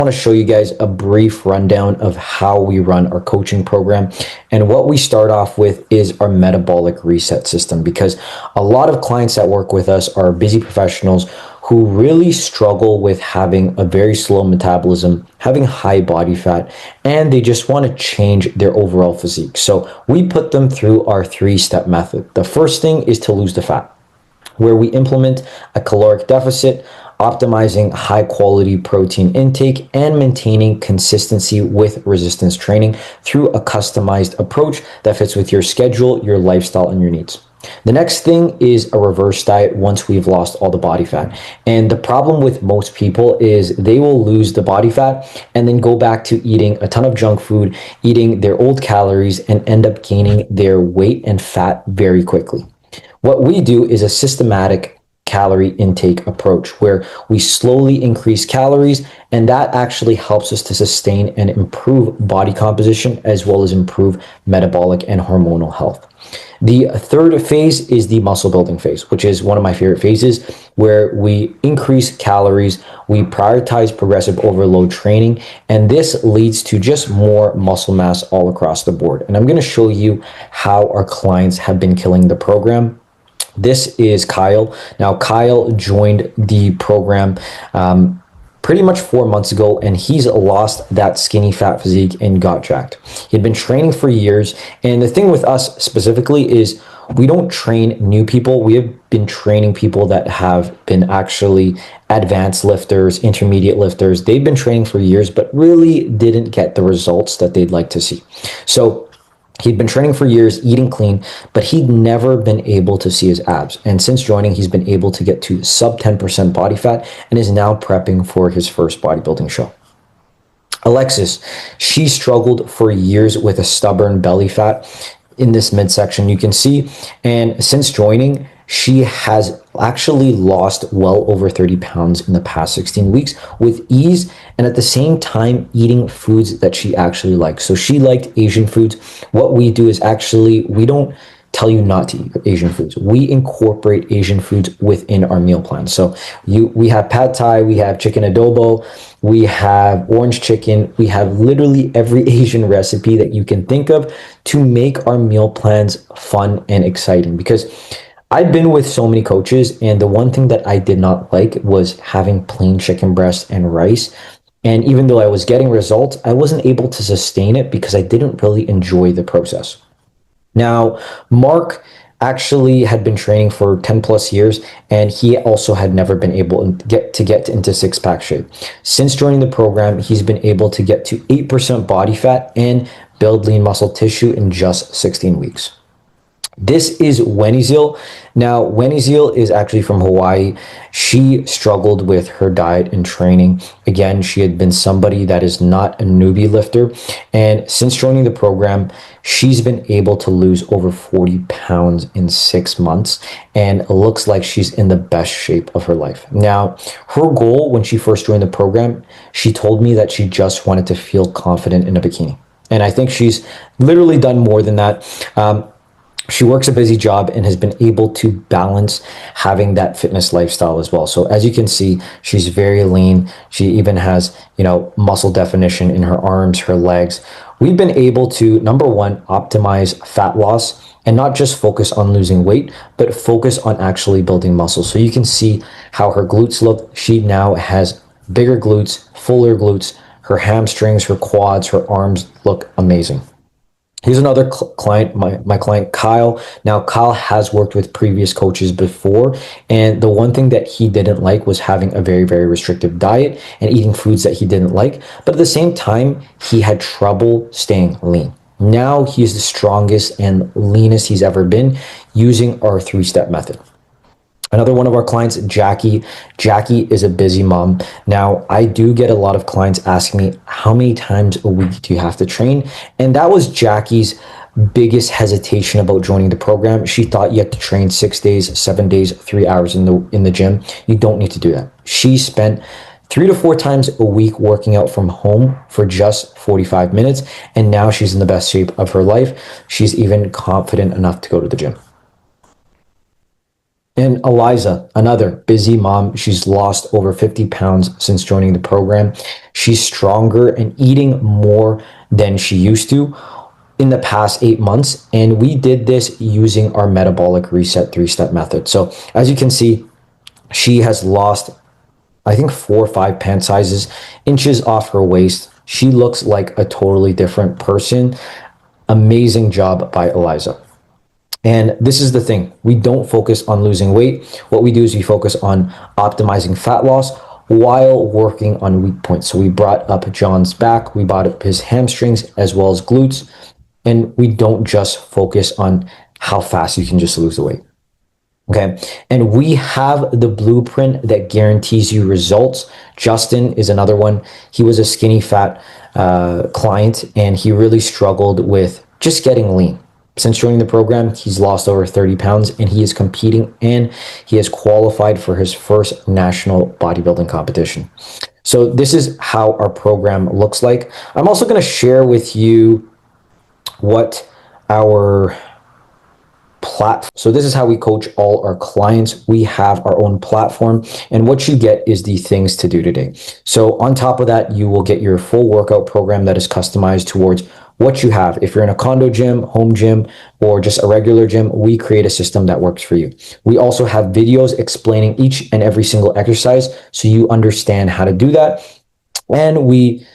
want to show you guys a brief rundown of how we run our coaching program. And what we start off with is our metabolic reset system, because a lot of clients that work with us are busy professionals who really struggle with having a very slow metabolism, having high body fat, and they just want to change their overall physique. So we put them through our 3-step method. The first thing is to lose the fat, where we implement a caloric deficit, optimizing high quality protein intake and maintaining consistency with resistance training through a customized approach that fits with your schedule, your lifestyle, and your needs. The next thing is a reverse diet once we've lost all the body fat. And the problem with most people is they will lose the body fat and then go back to eating a ton of junk food, eating their old calories, and end up gaining their weight and fat very quickly. What we do is a systematic calorie intake approach where we slowly increase calories, and that actually helps us to sustain and improve body composition as well as improve metabolic and hormonal health. The third phase is the muscle building phase, which is one of my favorite phases, where we increase calories, we prioritize progressive overload training, and this leads to just more muscle mass all across the board. And I'm going to show you how our clients have been killing the program. This is Kyle. Now, Kyle joined the program pretty much 4 months ago, and he's lost that skinny fat physique and got jacked. He'd been training for years, and the thing with us specifically is we don't train new people. We have been training people that have been actually advanced lifters, intermediate lifters. They've been training for years, but really didn't get the results that they'd like to see. So he'd been training for years, eating clean, but he'd never been able to see his abs. And since joining, he's been able to get to sub 10% body fat and is now prepping for his first bodybuilding show. Alexis, she struggled for years with a stubborn belly fat in this midsection, you can see. And since joining, she has actually lost well over 30 pounds in the past 16 weeks with ease, and at the same time eating foods that she actually likes. So she liked Asian foods. What we do is actually, we don't tell you not to eat Asian foods. We incorporate Asian foods within our meal plan. So we have pad thai, we have chicken adobo, we have orange chicken, we have literally every Asian recipe that you can think of to make our meal plans fun and exciting. Because I've been with so many coaches, and the one thing that I did not like was having plain chicken breast and rice. And even though I was getting results, I wasn't able to sustain it because I didn't really enjoy the process. Now, Mark actually had been training for 10 plus years, and he also had never been able to get into six-pack shape. Since joining the program, he's been able to get to 8% body fat and build lean muscle tissue in just 16 weeks. This is Wenizil. Now, Wenizil is actually from Hawaii. She struggled with her diet and training. Again, she had been somebody that is not a newbie lifter. And since joining the program, she's been able to lose over 40 pounds in 6 months, and it looks like she's in the best shape of her life. Now, her goal when she first joined the program, she told me that she just wanted to feel confident in a bikini. And I think she's literally done more than that. She works a busy job and has been able to balance having that fitness lifestyle as well. So as you can see, she's very lean. She even has, muscle definition in her arms, her legs. We've been able to, number one, optimize fat loss and not just focus on losing weight, but focus on actually building muscle. So you can see how her glutes look. She now has bigger glutes, fuller glutes. Her hamstrings, her quads, her arms look amazing. Here's another client, my client, Kyle. Now, Kyle has worked with previous coaches before, and the one thing that he didn't like was having a very, very restrictive diet and eating foods that he didn't like. But at the same time, he had trouble staying lean. Now, he's the strongest and leanest he's ever been using our 3-step method. Another one of our clients, Jackie. Jackie is a busy mom. Now, I do get a lot of clients asking me, how many times a week do you have to train? And that was Jackie's biggest hesitation about joining the program. She thought you had to train 6 days, 7 days, 3 hours in the gym. You don't need to do that. She spent 3 to 4 times a week working out from home for just 45 minutes. And now she's in the best shape of her life. She's even confident enough to go to the gym. And Eliza, another busy mom, she's lost over 50 pounds since joining the program. She's stronger and eating more than she used to in the past 8 months. And we did this using our metabolic reset 3-step method. So as you can see, she has lost, I think, 4 or 5 pant sizes, inches off her waist. She looks like a totally different person. Amazing job by Eliza. And this is the thing, we don't focus on losing weight. What we do is we focus on optimizing fat loss while working on weak points. So we brought up John's back, we brought up his hamstrings as well as glutes. And we don't just focus on how fast you can just lose the weight. Okay. And we have the blueprint that guarantees you results. Justin is another one. He was a skinny fat client, and he really struggled with just getting lean. Since joining the program, he's lost over 30 pounds, and he is competing, and he has qualified for his first national bodybuilding competition. So this is how our program looks like. I'm also going to share with you what our platform. So this is how we coach all our clients. We have our own platform, and what you get is the things to do today. So on top of that, you will get your full workout program that is customized towards what you have. If you're in a condo gym, home gym, or just a regular gym, we create a system that works for you. We also have videos explaining each and every single exercise so you understand how to do that. And we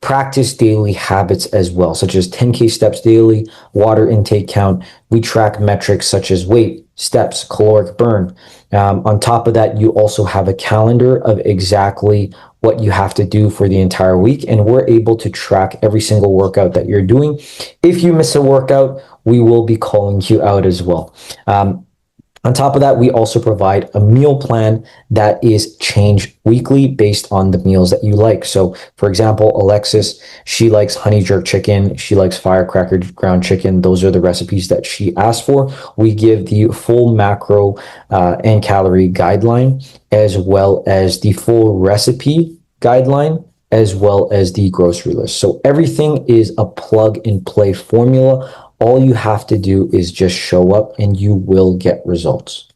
practice daily habits as well, such as 10K steps daily, water intake count. We track metrics such as weight, steps, caloric burn. On top of that, you also have a calendar of exactly what you have to do for the entire week. And we're able to track every single workout that you're doing. If you miss a workout, we will be calling you out as well. On top of that, we also provide a meal plan that is changed weekly based on the meals that you like. So, for example, Alexis, she likes honey jerk chicken. She likes firecracker ground chicken. Those are the recipes that she asked for. We give the full macro and calorie guideline, as well as the full recipe guideline, as well as the grocery list. So everything is a plug and play formula. All you have to do is just show up and you will get results.